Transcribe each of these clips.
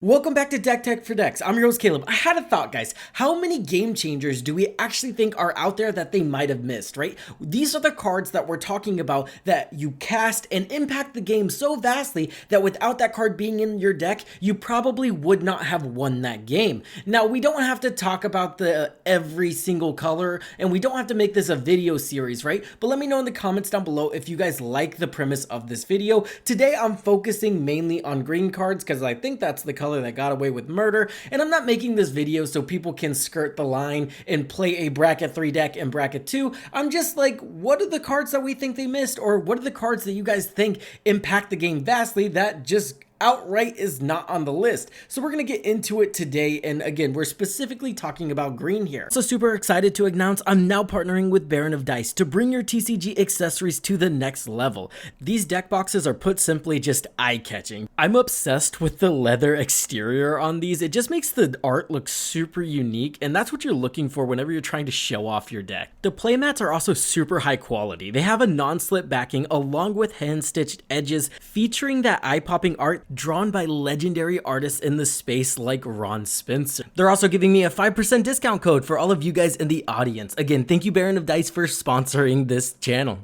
Welcome back to Deck Tech for Decks. I'm your host Caleb. I had a thought, guys. How many game changers do we actually think are out there that they might have missed, right? These are the cards that we're talking about that you cast and impact the game so vastly that without that card being in your deck, you probably would not have won that game. Now, we don't have to talk about the every single color, and we don't have to make this a video series, right? But let me know in the comments down below if you guys like the premise of this video. Today, I'm focusing mainly on green cards because I think that's the color that got away with murder, and I'm not making this video so people can skirt the line and play a bracket 3 deck and bracket 2. I'm just like, what are the cards that we think they missed, or what are the cards that you guys think impact the game vastly that just outright is not on the list? So we're gonna get into it today, and again, we're specifically talking about green here. So super excited to announce I'm now partnering with Baron of Dice to bring your TCG accessories to the next level. These deck boxes are, put simply, just eye-catching. I'm obsessed with the leather exterior on these. It just makes the art look super unique, and that's what you're looking for whenever you're trying to show off your deck. The playmats are also super high quality. They have a non-slip backing along with hand-stitched edges featuring that eye-popping art drawn by legendary artists in the space like Ron Spencer. They're also giving me a 5% discount code for all of you guys in the audience. Again, thank you Baron of Dice for sponsoring this channel.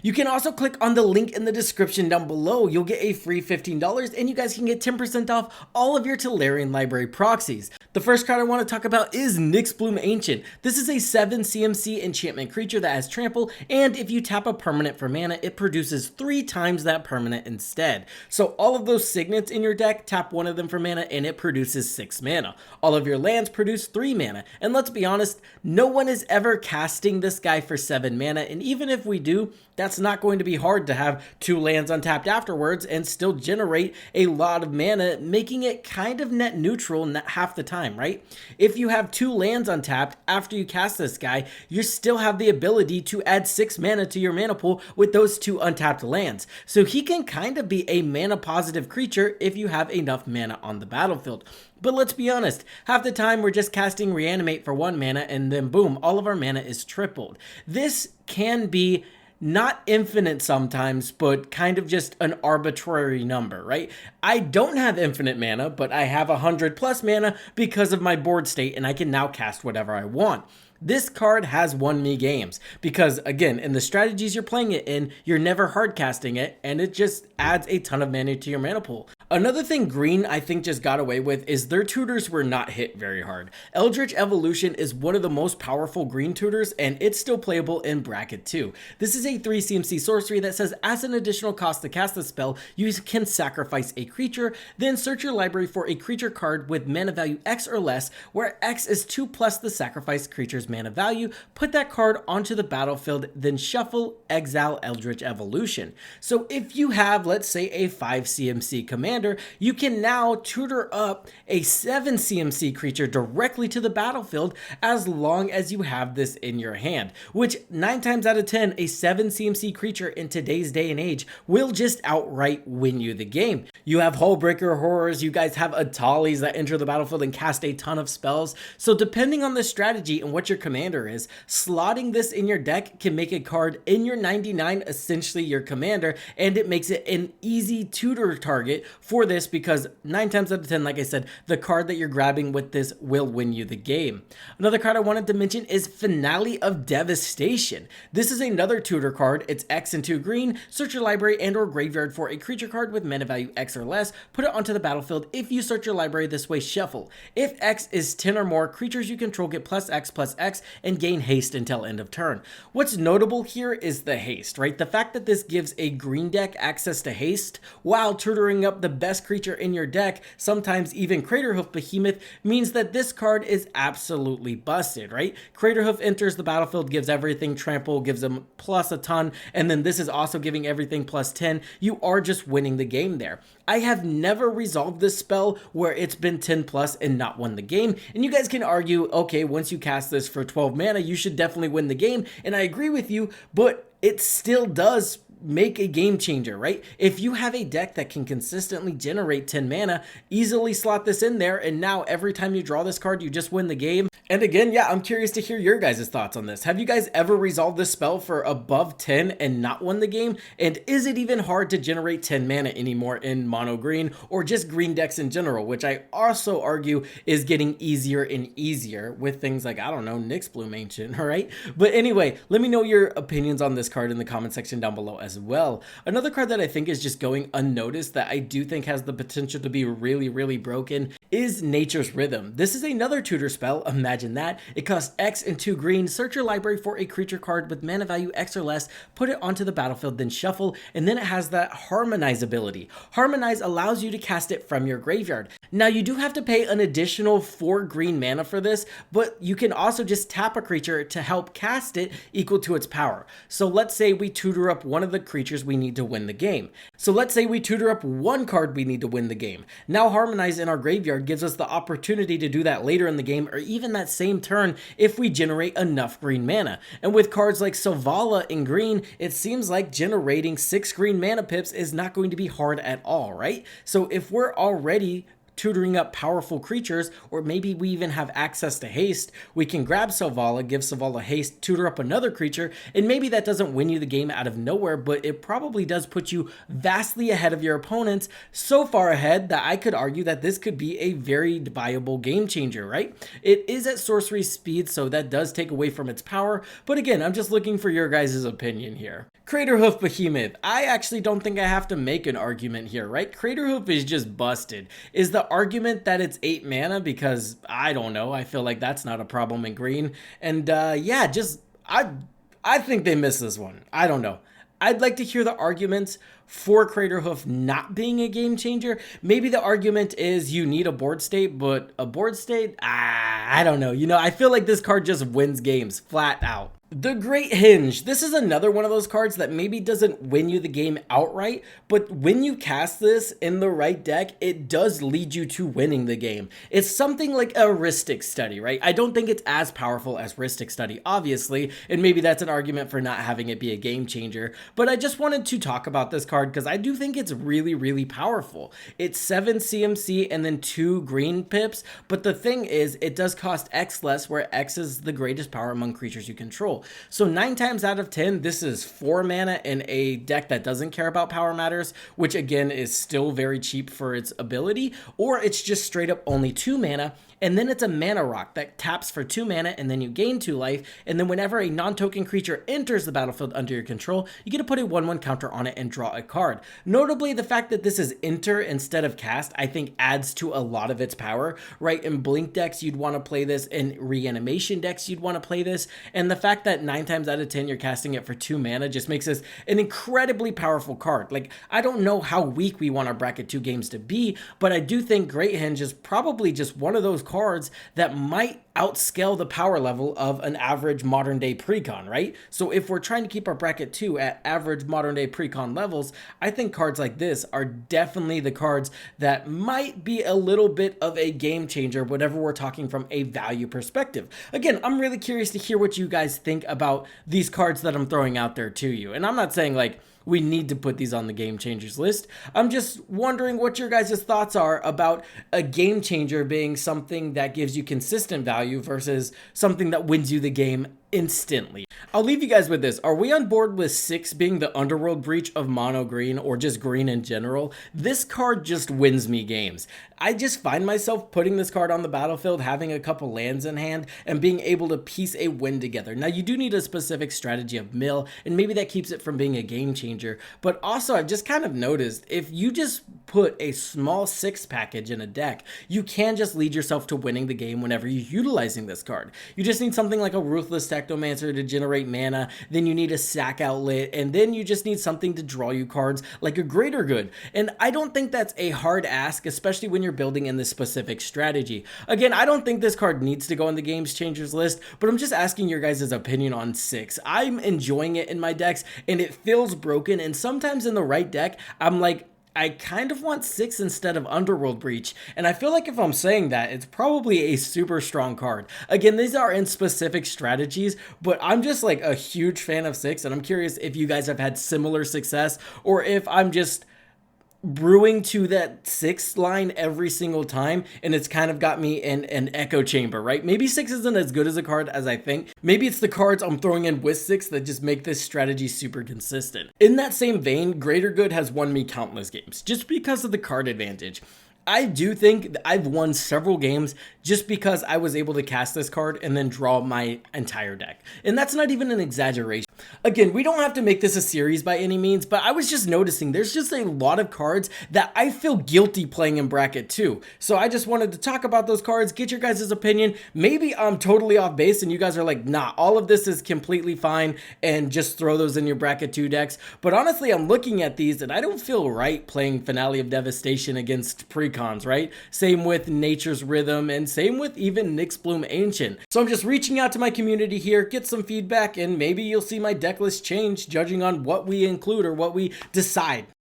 You can also click on the link in the description down below. You'll get a free $15 and you guys can get 10% off all of your Tolarian Library proxies. The first card I want to talk about is Nyxbloom Ancient. This is a 7 CMC enchantment creature that has trample, and if you tap a permanent for mana, it produces 3 times that permanent instead. So all of those signets in your deck, tap one of them for mana and it produces 6 mana. All of your lands produce 3 mana. And let's be honest, no one is ever casting this guy for 7 mana, and even if we do, that's not going to be hard to have 2 lands untapped afterwards and still generate a lot of mana, making it kind of net neutral half the time, right? If you have 2 lands untapped after you cast this guy, you still have the ability to add 6 mana to your mana pool with those 2 untapped lands. So he can kind of be a mana positive creature if you have enough mana on the battlefield. But let's be honest, half the time we're just casting Reanimate for 1 mana and then boom, all of our mana is tripled. This can be not infinite sometimes, but kind of just an arbitrary number, right? I don't have infinite mana, but I have 100 plus mana because of my board state, and I can now cast whatever I want. This card has won me games because, again, in the strategies you're playing it in, you're never hard casting it, and it just adds a ton of mana to your mana pool. Another thing green I think just got away with is their tutors were not hit very hard. Eldritch Evolution is one of the most powerful green tutors, and it's still playable in bracket 2. This is a 3 CMC sorcery that says as an additional cost to cast the spell, you can sacrifice a creature, then search your library for a creature card with mana value X or less, where X is 2 plus the sacrificed creature's mana value, put that card onto the battlefield, then shuffle, exile Eldritch Evolution. So if you have, let's say, a 5 CMC commander, you can now tutor up a 7 CMC creature directly to the battlefield as long as you have this in your hand, which 9 times out of 10, a 7 CMC creature in today's day and age will just outright win you the game. You have Hullbreaker Horrors, you guys have Atalis that enter the battlefield and cast a ton of spells. So depending on the strategy and what your commander is, slotting this in your deck can make a card in your 99 essentially your commander, and it makes it an easy tutor target for this because 9 times out of 10, like I said, the card that you're grabbing with this will win you the game. Another card I wanted to mention is Finale of Devastation. This is another tutor card. It's X and 2 green. Search your library and or graveyard for a creature card with mana value X or less. Put it onto the battlefield. If you search your library this way, shuffle. If X is 10 or more, creatures you control get plus X and gain haste until end of turn. What's notable here is the haste, right? The fact that this gives a green deck access to haste while tutoring up the best creature in your deck, sometimes even Craterhoof Behemoth, means that this card is absolutely busted, right? Craterhoof enters the battlefield, gives everything trample, gives them plus a ton, and then this is also giving everything plus 10. You are just winning the game there. I have never resolved this spell where it's been 10 plus and not won the game, and you guys can argue, okay, once you cast this for 12 mana, you should definitely win the game, and I agree with you, but it still does make a game changer, right? If you have a deck that can consistently generate 10 mana, easily slot this in there, and now every time you draw this card, you just win the game. And again, yeah, I'm curious to hear your guys' thoughts on this. Have you guys ever resolved this spell for above 10 and not won the game? And is it even hard to generate 10 mana anymore in mono green or just green decks in general, which I also argue is getting easier and easier with things like, I don't know, Nyx Bloom Ancient, all right? But anyway, let me know your opinions on this card in the comment section down below as well. Another card that I think is just going unnoticed that I do think has the potential to be really, really broken is Nature's Rhythm. This is another tutor spell, imagine that. It costs X and 2 green, search your library for a creature card with mana value X or less, put it onto the battlefield, then shuffle, and then it has that Harmonize ability. Harmonize allows you to cast it from your graveyard. Now you do have to pay an additional 4 green mana for this, but you can also just tap a creature to help cast it equal to its power. So let's say we tutor up one of the creatures we need to win the game. So let's say we tutor up one card we need to win the game. Now Harmonize in our graveyard gives us the opportunity to do that later in the game or even that same turn if we generate enough green mana. And with cards like Selvala in green, it seems like generating 6 green mana pips is not going to be hard at all, right? So if we're already tutoring up powerful creatures, or maybe we even have access to haste, we can grab Selvala, give Selvala haste, tutor up another creature, and maybe that doesn't win you the game out of nowhere, but it probably does put you vastly ahead of your opponents, so far ahead that I could argue that this could be a very viable game changer, right? It is at sorcery speed, so that does take away from its power, but again, I'm just looking for your guys' opinion here. Craterhoof Behemoth. I actually don't think I have to make an argument here, right? Craterhoof is just busted. Is the argument that it's 8 mana? Because I don't know. I feel like that's not a problem in green. And yeah, just I think they missed this one. I don't know. I'd like to hear the arguments for Craterhoof not being a game changer. Maybe the argument is you need a board state, but a board state, I don't know. You know, I feel like this card just wins games flat out. The Great Hinge. This is another one of those cards that maybe doesn't win you the game outright, but when you cast this in the right deck, it does lead you to winning the game. It's something like a Rhystic Study, right? I don't think it's as powerful as Rhystic Study, obviously, and maybe that's an argument for not having it be a game changer, but I just wanted to talk about this card because I do think it's really, really powerful. It's 7 CMC and then 2 green pips, but the thing is, it does cost X less, where X is the greatest power among creatures you control. So 9 times out of 10, this is 4 mana in a deck that doesn't care about power matters, which again is still very cheap for its ability, or it's just straight up only 2 mana. And then it's a mana rock that taps for 2 mana and then you gain 2 life. And then whenever a non-token creature enters the battlefield under your control, you get to put a 1/1 counter on it and draw a card. Notably, the fact that this is enter instead of cast, I think adds to a lot of its power, right? In Blink decks, you'd want to play this. In Reanimation decks, you'd want to play this. And the fact that 9 times out of 10, you're casting it for 2 mana just makes this an incredibly powerful card. Like, I don't know how weak we want our bracket 2 games to be, but I do think Great Hinge is probably just one of those cards that might outscale the power level of an average modern day precon, right? So if we're trying to keep our bracket 2 at average modern day precon levels, I think cards like this are definitely the cards that might be a little bit of a game changer whenever we're talking from a value perspective. Again, I'm really curious to hear what you guys think about these cards that I'm throwing out there to you. And I'm not saying like we need to put these on the game changers list. I'm just wondering what your guys' thoughts are about a game changer being something that gives you consistent value versus something that wins you the game instantly. I'll leave you guys with this. Are we on board with 6 being the Underworld Breach of mono green or just green in general? This card just wins me games. I just find myself putting this card on the battlefield, having a couple lands in hand, and being able to piece a win together. Now, you do need a specific strategy of mill, and maybe that keeps it from being a game changer, but also I've just kind of noticed if you just put a small 6 package in a deck, you can just lead yourself to winning the game whenever you're utilizing this card. You just need something like a Ruthless Technomancer to generate mana, then you need a Sack Outlet, and then you just need something to draw you cards like a Greater Good. And I don't think that's a hard ask, especially when you're building in this specific strategy. Again, I don't think this card needs to go on the Games Changers list, but I'm just asking your guys' opinion on 6. I'm enjoying it in my decks, and it feels broken, and sometimes in the right deck, I'm like, I kind of want 6 instead of Underworld Breach. And I feel like if I'm saying that, it's probably a super strong card. Again, these are in specific strategies, but I'm just like a huge fan of 6, and I'm curious if you guys have had similar success, or if I'm just brewing to that 6 line every single time, and it's kind of got me in an echo chamber, right? Maybe 6 isn't as good as a card as I think. Maybe it's the cards I'm throwing in with 6 that just make this strategy super consistent. In that same vein, Greater Good has won me countless games just because of the card advantage. I do think I've won several games just because I was able to cast this card and then draw my entire deck. And that's not even an exaggeration. Again, we don't have to make this a series by any means, but I was just noticing there's just a lot of cards that I feel guilty playing in bracket 2. So I just wanted to talk about those cards, get your guys' opinion. Maybe I'm totally off base and you guys are like, nah, all of this is completely fine and just throw those in your bracket 2 decks. But honestly, I'm looking at these and I don't feel right playing Finale of Devastation against Precons, right? Same with Nature's Rhythm and same with even Nyxbloom Ancient. So I'm just reaching out to my community here, get some feedback, and maybe you'll see my deck list change judging on what we include or what we decide.